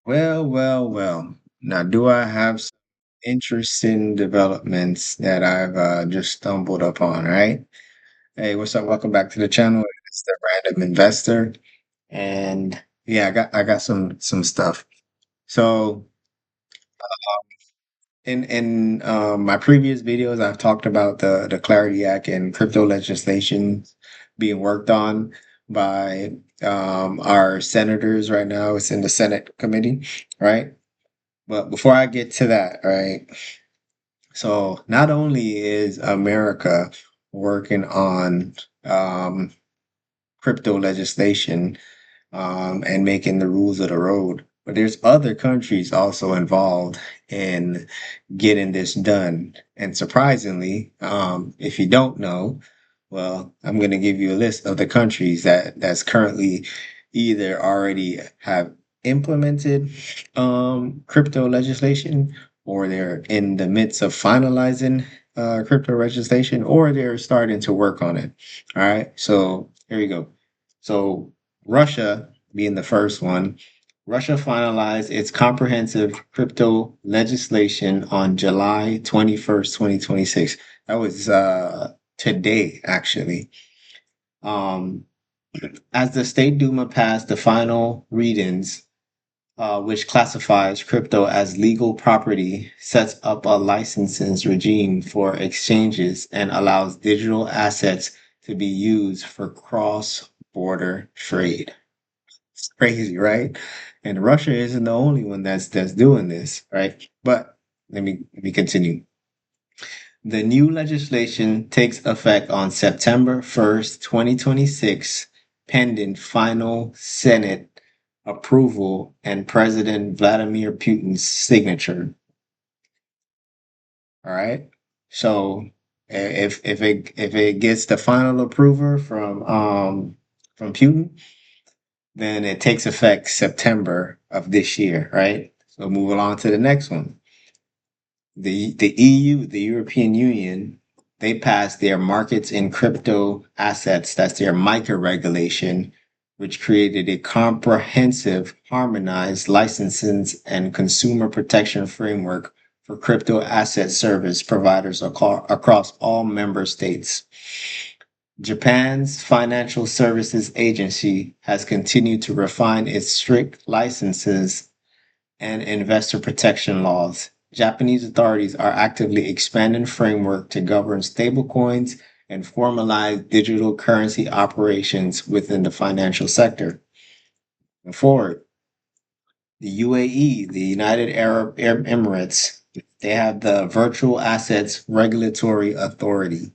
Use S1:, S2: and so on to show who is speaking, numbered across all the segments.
S1: Well. Now, do I have some interesting developments that I've just stumbled upon, right? Hey, what's up? Welcome back to the channel. It's the Random Investor. And yeah, I got some stuff. So in my previous videos, I've talked about the Clarity Act and crypto legislation being worked on by our senators right now. It's in the Senate committee, right? But before I get to that, right? So not only is America working on um, crypto legislation and making the rules of the road, but there's other countries also involved in getting this done. And surprisingly, if you don't know, well, I'm going to give you a list of the countries that's currently either already have implemented crypto legislation, or they're in the midst of finalizing crypto legislation, or they're starting to work on it. All right, so here we go. So Russia being the first one. Russia finalized its comprehensive crypto legislation on July 21st, 2026. That was today, actually. Um, as the State Duma passed the final readings, which classifies crypto as legal property, sets up a licensing regime for exchanges, and allows digital assets to be used for cross border trade. It's crazy, right? And Russia isn't the only one that's doing this, right? But let me continue. The new legislation takes effect on September 1st, 2026, pending final Senate approval and President Vladimir Putin's signature. All right. So if it gets the final approval from Putin, then it takes effect September of this year, right? So moving on to the next one. The EU, the European Union, they passed their markets in crypto assets, that's their MiCA regulation, which created a comprehensive, harmonized licenses and consumer protection framework for crypto asset service providers across all member states. Japan's Financial Services Agency has continued to refine its strict licenses and investor protection laws. Japanese authorities are actively expanding framework to govern stablecoins and formalize digital currency operations within the financial sector. Moving forward, the UAE, the United Arab Emirates, they have the Virtual Assets Regulatory Authority,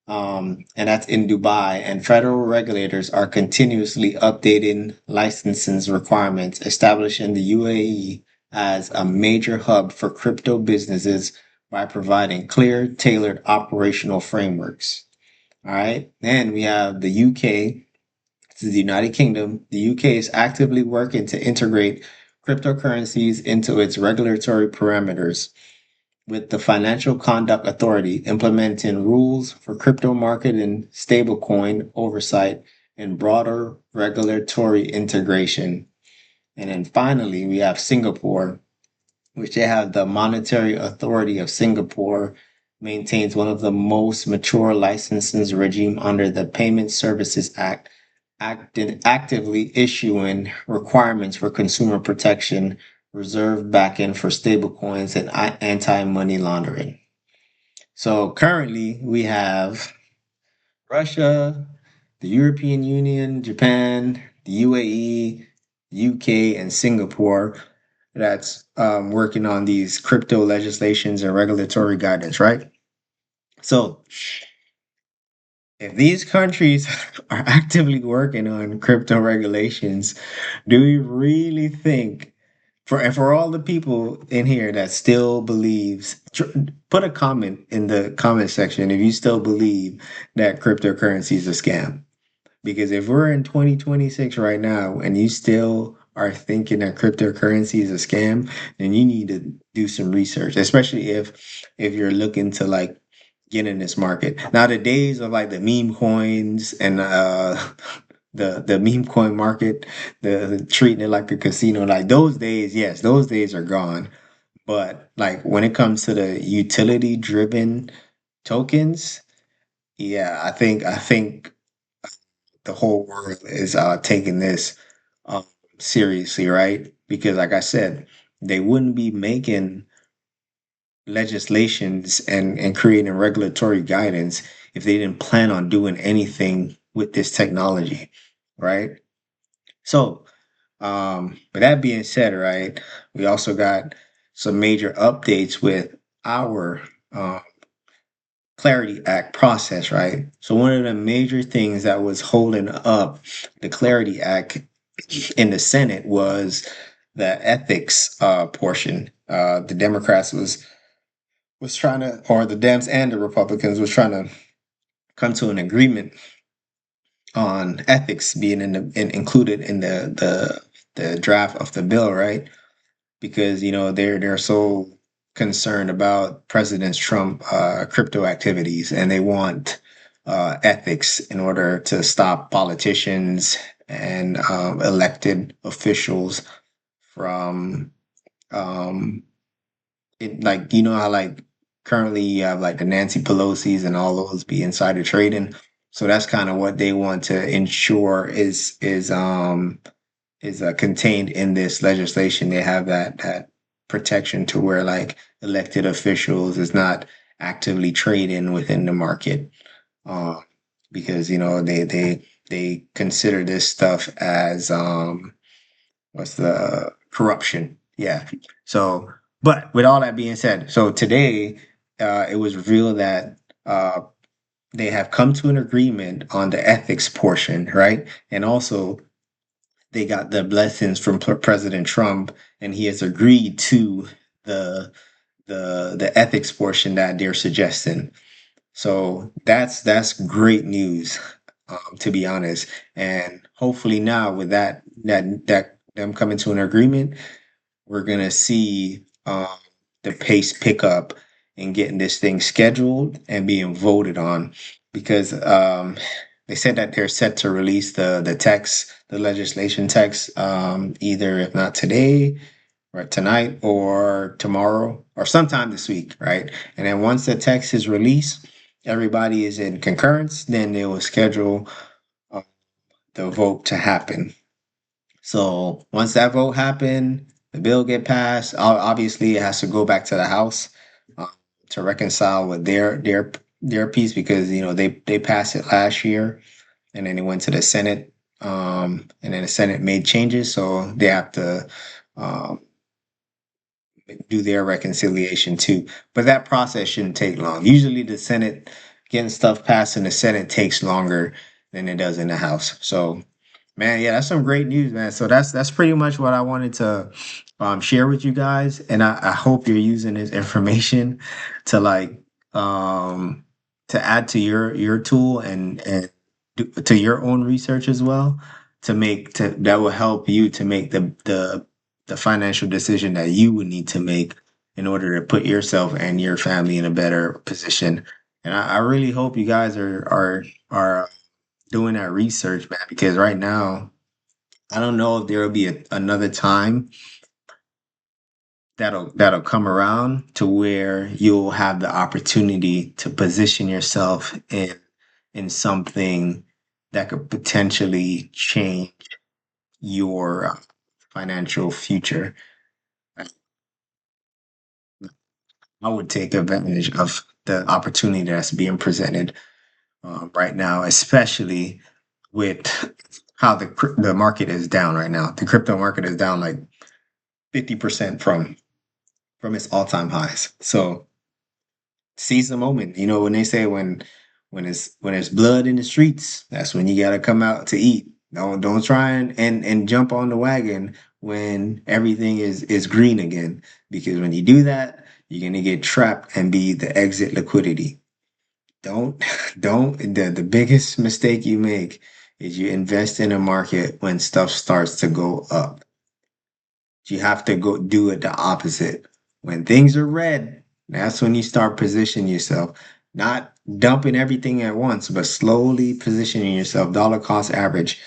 S1: and that's in Dubai. And federal regulators are continuously updating licensing requirements, establishing the UAE as a major hub for crypto businesses by providing clear, tailored operational frameworks. All right. Then we have the UK, to the United Kingdom. The UK is actively working to integrate cryptocurrencies into its regulatory parameters, with the Financial Conduct Authority implementing rules for crypto market and stablecoin oversight and broader regulatory integration. And then finally, we have Singapore, which they have the Monetary Authority of Singapore maintains one of the most mature licenses regime under the Payment Services Act, actively issuing requirements for consumer protection, reserve backing for stablecoins, and anti-money laundering. So currently we have Russia, the European Union, Japan, the UAE, UK, and Singapore that's working on these crypto legislations and regulatory guidance, right? So if these countries are actively working on crypto regulations, do we really think for all the people in here that still believes, put a comment in the comment section if you still believe that cryptocurrency is a scam. Because if we're in 2026 right now and you still are thinking that cryptocurrency is a scam, then you need to do some research, especially if you're looking to like get in this market. Now the days of like the meme coins and the meme coin market, the treating it like a casino. Like those days, yes, those days are gone. But like when it comes to the utility driven tokens, yeah, I think the whole world is taking this um, seriously, right? Because like I said, they wouldn't be making legislations and creating regulatory guidance if they didn't plan on doing anything with this technology, right? So, with that being said, right, we also got some major updates with our Clarity Act process, right? So, one of the major things that was holding up the Clarity Act in the Senate was the ethics portion. The Democrats was trying to, or the Dems and the Republicans was trying to come to an agreement on ethics being included in the draft of the bill, right? Because they're so concerned about President Trump crypto activities, and they want ethics in order to stop politicians and elected officials from um, like how like currently you have like the Nancy Pelosi's and all those be insider trading. So that's kind of what they want to ensure is contained in this legislation. They have that protection to where like elected officials is not actively trading within the market, uh, because they consider this stuff as what's the corruption? Yeah. So, but with all that being said, so today it was revealed that uh, they have come to an agreement on the ethics portion, right? And also they got the blessings from President Trump, and he has agreed to the the ethics portion that they're suggesting. So that's great news, to be honest. And hopefully now with that them coming to an agreement, we're gonna see the pace pick up in getting this thing scheduled and being voted on, because they said that they're set to release the text, the legislation text, either if not today, right, tonight or tomorrow or sometime this week, right? And then once the text is released, everybody is in concurrence, then they will schedule uh, the vote to happen. So once that vote happened, the bill get passed. Obviously, it has to go back to the House uh, to reconcile with their piece, because they passed it last year, and then it went to the Senate, and then the Senate made changes, so they have to um, do their reconciliation too. But that process shouldn't take long. Usually, the Senate getting stuff passed in the Senate takes longer than it does in the House. So man, yeah, that's some great news, man. So that's pretty much what I wanted to share with you guys, and I hope you're using this information to like um, to add to your tool and to your own research as well, to make to that will help you to make the financial decision that you would need to make in order to put yourself and your family in a better position. And I really hope you guys are doing that research, man, because right now I don't know if there will be another time that'll come around to where you'll have the opportunity to position yourself in something that could potentially change your financial future. I I would take advantage of the opportunity that's being presented right now, especially with how the market is down right now. The crypto market is down like 50% from its all time highs. So seize the moment. You know when they say when there's blood in the streets, that's when you gotta come out to eat. Don't try and jump on the wagon when everything is green again. Because when you do that, you're gonna get trapped and be the exit liquidity. Don't don't the biggest mistake you make is you invest in a market when stuff starts to go up. You have to go do it the opposite. When things are red, that's when you start positioning yourself, not dumping everything at once, but slowly positioning yourself, dollar cost average.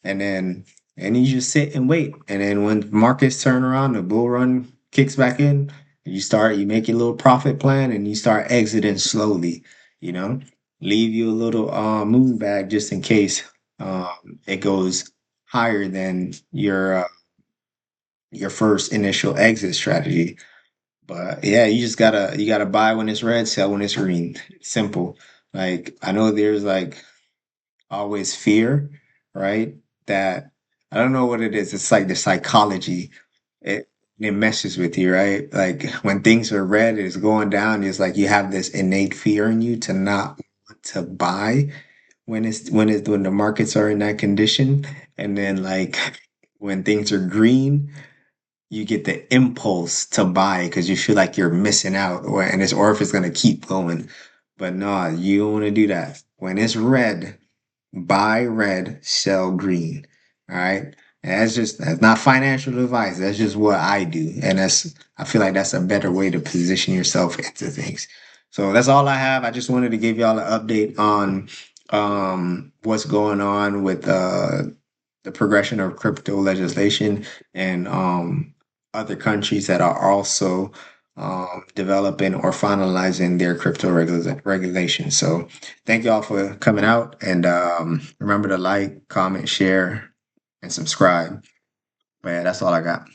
S1: and then and you just sit and wait. And then when markets turn around, the bull run kicks back in, you make your little profit plan and you start exiting slowly, you know, leave you a little moon bag just in case it goes higher than your first initial exit strategy. But yeah, you gotta buy when it's red, sell when it's green. Simple. Like I know there's like always fear, right? That I don't know what it is. It's like the psychology. It messes with you, right? Like when things are red, it's going down. It's like you have this innate fear in you to not want to buy when the markets are in that condition, and then like when things are green, you get the impulse to buy because you feel like you're missing out, or if it's gonna keep going. But no, you don't want to do that. When it's red, buy red, sell green. All right. And that's not financial advice. That's just what I do. And I feel like that's a better way to position yourself into things. So that's all I have. I just wanted to give y'all an update on what's going on with the progression of crypto legislation and other countries that are also developing or finalizing their crypto regulations. So thank y'all for coming out and remember to like, comment, share, and subscribe. But yeah, that's all I got.